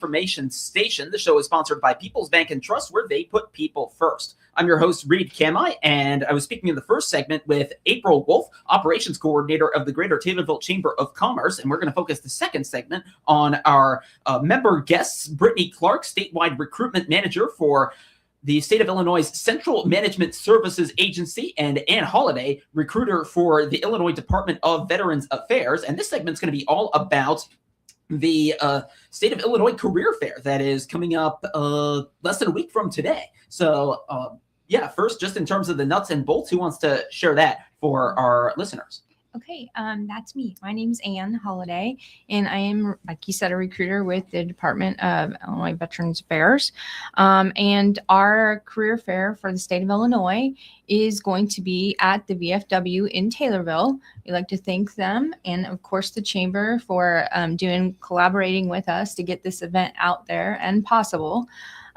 Information Station. The show is sponsored by People's Bank and Trust, where they put people first. I'm your host, Reed Kamai, and I was speaking in the first segment with April Wolfe, Operations Coordinator of the Greater Taylorville Chamber of Commerce, and we're going to focus the second segment on our member guests, Brittany Clark, Statewide Recruitment Manager for the State of Illinois' Central Management Services Agency, and Ann Holladay, recruiter for the Illinois Department of Veterans Affairs. And this segment's going to be all about the State of Illinois Career Fair that is coming up less than a week from today. So, first, just in terms of the nuts and bolts, who wants to share that for our listeners? Okay, that's me. My name's Ann Holladay, and I am, like you said, a recruiter with the Department of Illinois Veterans Affairs. And our career fair for the state of Illinois is going to be at the VFW in Taylorville. We'd like to thank them and, of course, the Chamber for collaborating with us to get this event out there and possible.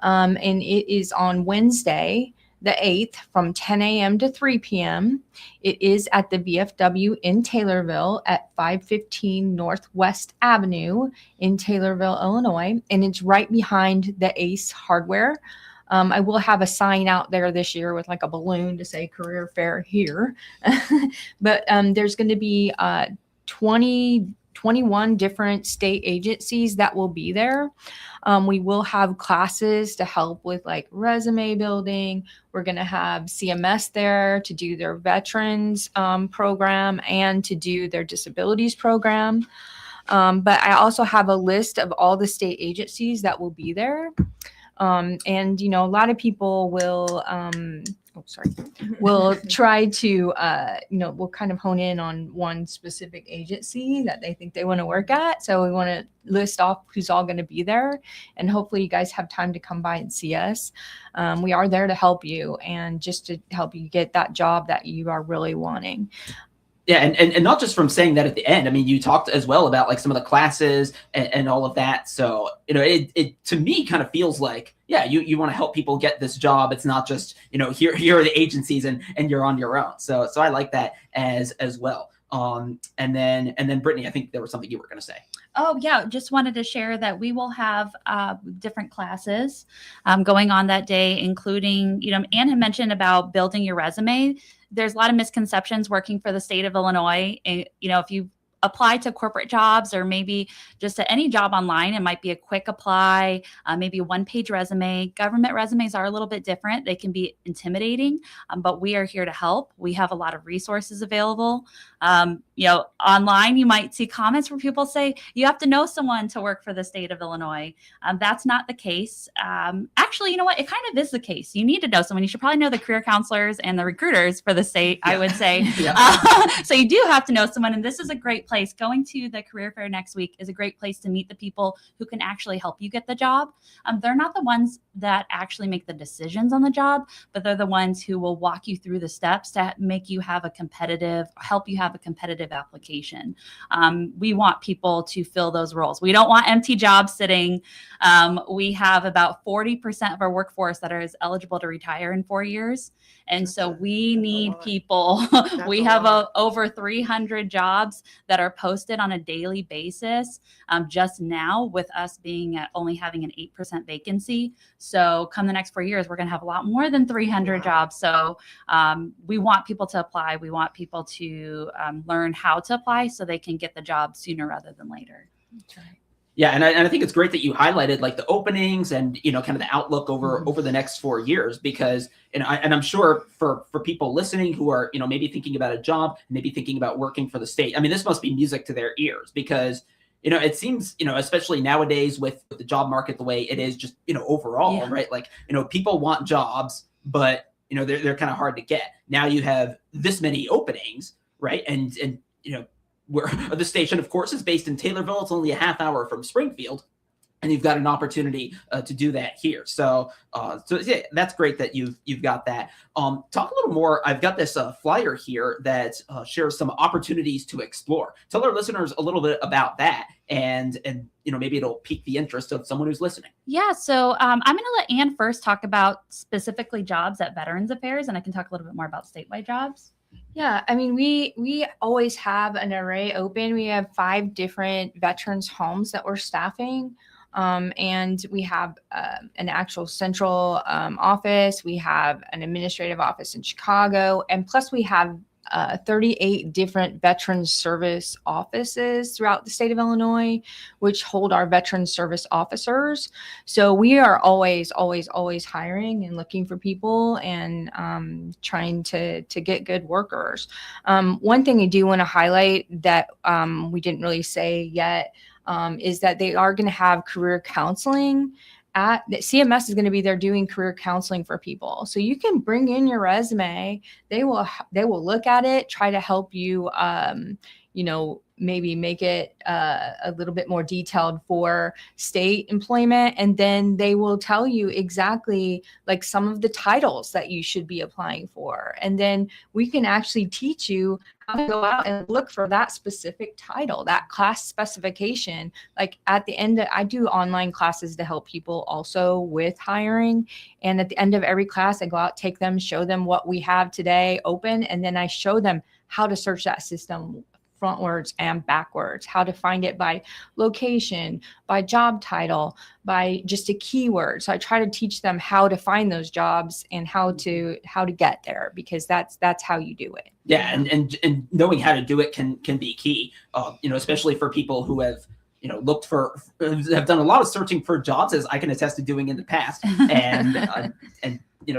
And it is on Wednesday, the 8th, from 10 a.m. to 3 p.m. It is at the VFW in Taylorville at 515 Northwest Avenue in Taylorville, Illinois, and it's right behind the Ace Hardware. I will have a sign out there this year with like a balloon to say career fair here. But there's going to be 21 different state agencies that will be there. We will have classes to help with like resume building. We're going to have CMS there to do their veterans program and to do their disabilities program. But I also have a list of all the state agencies that will be there. And, you know, a lot of people will, we'll try to, we'll kind of hone in on one specific agency that they think they want to work at. So we want to list off who's all going to be there, and hopefully you guys have time to come by and see us. We are there to help you and just to help you get that job that you are really wanting. Yeah, and not just from saying that at the end. I mean, you talked as well about like some of the classes and all of that. So, you know, it to me kind of feels like, yeah, you want to help people get this job. It's not just, you know, here are the agencies and you're on your own. So I like that as well. And then Brittany, I think there was something you were going to say. Oh, yeah. Just wanted to share that we will have different classes going on that day, including, you know, Ann had mentioned about building your resume. There's a lot of misconceptions working for the state of Illinois. And, you know, if you apply to corporate jobs or maybe just to any job online, it might be a quick apply, maybe a one-page resume. Government resumes are a little bit different. They can be intimidating, but we are here to help. We have a lot of resources available. You know, online, you might see comments where people say, you have to know someone to work for the state of Illinois. That's not the case. Actually, you know what? It kind of is the case. You need to know someone. You should probably know the career counselors and the recruiters for the state, I would say. So you do have to know someone, and this is a great place. Going to the career fair next week is a great place to meet the people who can actually help you get the job. They're not the ones that actually make the decisions on the job, but they're the ones who will walk you through the steps to make you have help you have a competitive application. We want people to fill those roles. We don't want empty jobs sitting. We have about 40% of our workforce that is eligible to retire in 4 years. And so we need people. We have over 300 jobs that are posted on a daily basis just now, with us being at only having an 8% vacancy. So come the next 4 years, we're going to have a lot more than 300 jobs. So we want people to apply. We want people to learn how to apply so they can get the job sooner rather than later. That's right. Yeah, and I think it's great that you highlighted like the openings and, you know, kind of the outlook over the next 4 years, because, and I'm sure for people listening who are, you know, maybe thinking about a job, maybe thinking about working for the state, I mean, this must be music to their ears, because, you know, it seems, you know, especially nowadays with the job market the way it is, just, you know, overall, right? Like, you know, people want jobs, but, you know, they're kind of hard to get. Now you have this many openings, right? And you know, where the station, of course, is based in Taylorville. It's only a half hour from Springfield, and you've got an opportunity to do that here. So yeah, that's great that you've got that. Talk a little more. I've got this flyer here that shares some opportunities to explore. Tell our listeners a little bit about that, and you know, maybe it'll pique the interest of someone who's listening. Yeah, so I'm going to let Ann first talk about specifically jobs at Veterans Affairs, and I can talk a little bit more about statewide jobs. Yeah, I mean, we always have an array open. We have 5 different veterans homes that we're staffing. And we have an actual central office. We have an administrative office in Chicago. And plus we have 38 different veteran service offices throughout the state of Illinois, which hold our veteran service officers. So we are always hiring and looking for people and trying to get good workers. One thing I do want to highlight that we didn't really say yet is that they are going to have career counseling. CMS is going to be there doing career counseling for people. So you can bring in your resume. They will look at it, try to help you, maybe make it a little bit more detailed for state employment. And then they will tell you exactly like some of the titles that you should be applying for. And then we can actually teach you how to go out and look for that specific title, that class specification. Like at the end, I do online classes to help people also with hiring. And at the end of every class, I go out, take them, show them what we have today open. And then I show them how to search that system frontwards and backwards, how to find it by location, by job title, by just a keyword. So I try to teach them how to find those jobs and how to get there, because that's how you do it. Yeah, and knowing how to do it can be key. Especially for people who have have done a lot of searching for jobs, as I can attest to doing in the past, and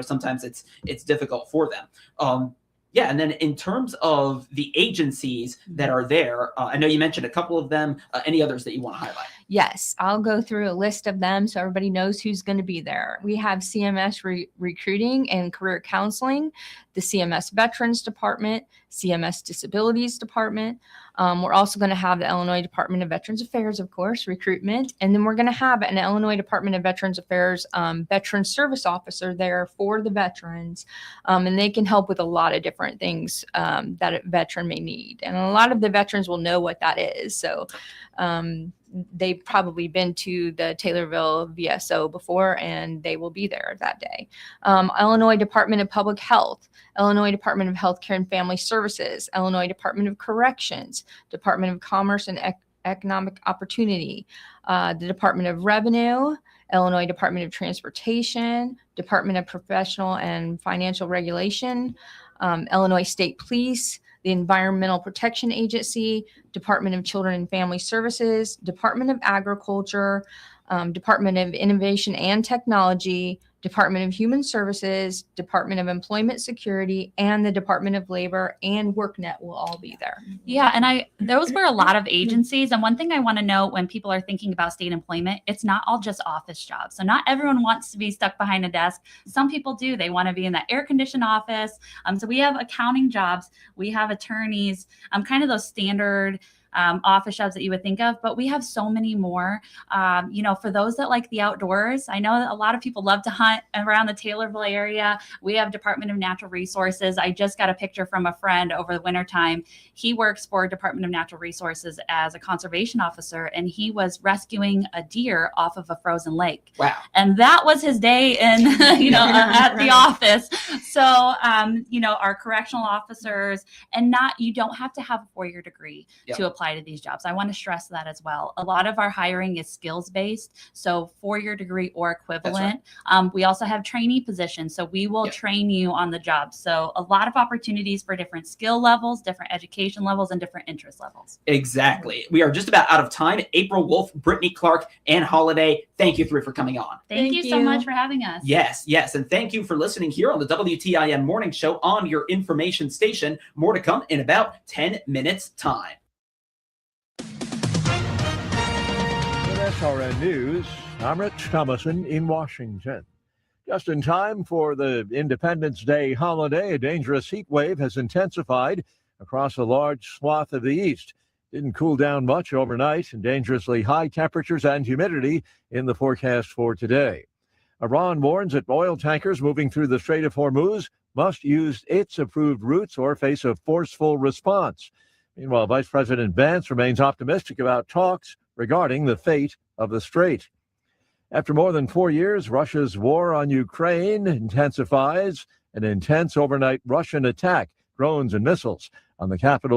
sometimes it's difficult for them. Yeah, and then in terms of the agencies that are there, I know you mentioned a couple of them. Any others that you want to highlight? Yes, I'll go through a list of them so everybody knows who's going to be there. We have CMS Recruiting and Career Counseling, the CMS Veterans Department, CMS Disabilities Department. We're also going to have the Illinois Department of Veterans Affairs, of course, Recruitment. And then we're going to have an Illinois Department of Veterans Affairs Veteran Service Officer there for the veterans. And they can help with a lot of different things that a veteran may need. And a lot of the veterans will know what that is. So they've probably been to the Taylorville VSO before, and they will be there that day. Illinois Department of Public Health, Illinois Department of Healthcare and Family Services, Illinois Department of Corrections, Department of Commerce and Economic Opportunity, the Department of Revenue, Illinois Department of Transportation, Department of Professional and Financial Regulation, Illinois State Police, the Environmental Protection Agency, Department of Children and Family Services, Department of Agriculture, Department of Innovation and Technology, Department of Human Services, Department of Employment Security, and the Department of Labor and WorkNet will all be there. Yeah, and those were a lot of agencies. And one thing I want to note when people are thinking about state employment, it's not all just office jobs. So not everyone wants to be stuck behind a desk. Some people do. They want to be in that air-conditioned office. So we have accounting jobs. We have attorneys, kind of those standard office jobs that you would think of, but we have so many more. For those that like the outdoors, I know that a lot of people love to hunt around the Taylorville area. We have Department of Natural Resources. I just got a picture from a friend over the wintertime. He works for Department of Natural Resources as a conservation officer, and he was rescuing a deer off of a frozen lake. Wow. And that was his day in, at the office. So, our correctional officers, and you don't have to have a 4-year degree to apply to these jobs. I want to stress that as well. A lot of our hiring is skills based, so 4-year degree or equivalent. Right. We also have trainee positions, so we will train you on the job. So a lot of opportunities for different skill levels, different education levels, and different interest levels. Exactly. We are just about out of time. April, Wolfe, Brittany, Clark, and Holladay, thank you three for coming on. Thank you so much for having us. Yes. And thank you for listening here on the WTIM Morning Show on your information station. More to come in about 10 minutes time. SRN News, I'm Rich Thomason in Washington. Just in time for the Independence Day holiday, a dangerous heat wave has intensified across a large swath of the east. Didn't cool down much overnight, and dangerously high temperatures and humidity in the forecast for today. Iran warns that oil tankers moving through the Strait of Hormuz must use its approved routes or face a forceful response. Meanwhile, Vice President Vance remains optimistic about talks regarding the fate of the strait. After more than 4 years, Russia's war on Ukraine intensifies. An intense overnight Russian attack, drones and missiles on the capital